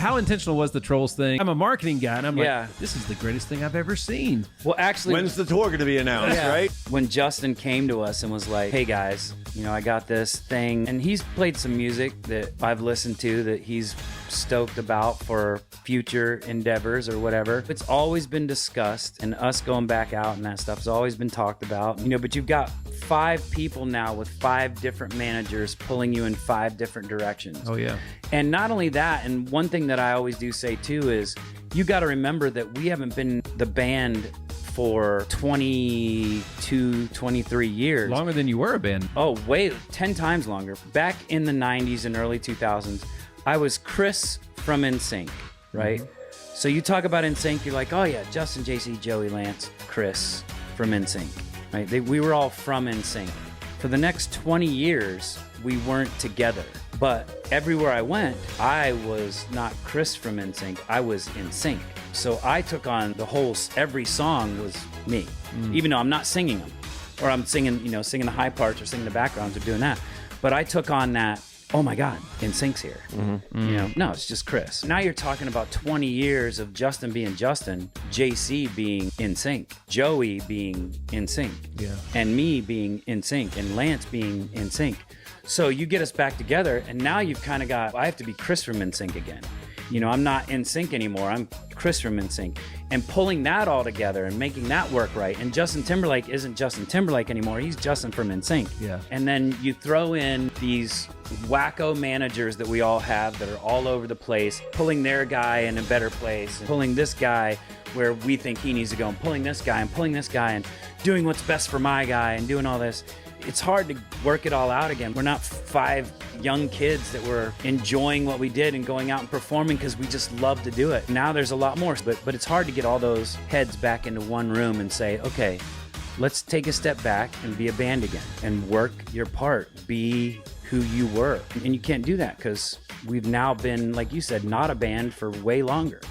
how intentional was the Trolls thing? I'm a marketing guy, and I'm Yeah. like, this is the greatest thing I've ever seen. Well, actually, When's the tour going to be announced, right? when Justin came to us and was like, hey guys, you know, I got this thing, and he's played some music that I've listened to that he's stoked about for future endeavors or whatever. It's always been discussed, and us going back out and that stuff has always been talked about, you know, but you've got 5 people now with 5 different managers pulling you in 5 different directions. Oh, yeah. And not only that, and one thing that I always do say too is you got to remember that we haven't been the band for 22, 23 years. Longer than you were a band. Oh, way 10 times longer. Back in the 90s and early 2000s, I was Chris from NSYNC, right? So you talk about NSYNC, you're like, oh yeah, Justin, JC, Joey, Lance, Chris from NSYNC, right? We were all from NSYNC. For the next 20 years, we weren't together. But everywhere I went, I was not Chris from NSYNC, I was NSYNC. So I took on every song was me, even though I'm not singing them. Or I'm singing, you know, singing the high parts or singing the backgrounds or doing that. But I took on that, oh my God, NSYNC's here. You know, no, it's just Chris. Now you're talking about 20 years of Justin being Justin, JC being NSYNC, Joey being NSYNC, and me being NSYNC, and Lance being NSYNC. So you get us back together, and now you've kind of got, I have to be Chris from NSYNC again. You know, I'm not NSYNC anymore, I'm Chris from NSYNC. And pulling that all together and making that work right. And Justin Timberlake isn't Justin Timberlake anymore, he's Justin from NSYNC. Yeah. And then you throw in these wacko managers that we all have that are all over the place, pulling their guy in a better place, and pulling this guy where we think he needs to go, and pulling this guy and pulling this guy, and doing what's best for my guy and doing all this. It's hard to work it all out again. We're not 5 young kids that were enjoying what we did and going out and performing because we just love to do it. Now there's a lot more, but it's hard to get all those heads back into one room and say, okay, let's take a step back and be a band again and work your part. Be who you were. And you can't do that because we've now been, like you said, not a band for way longer.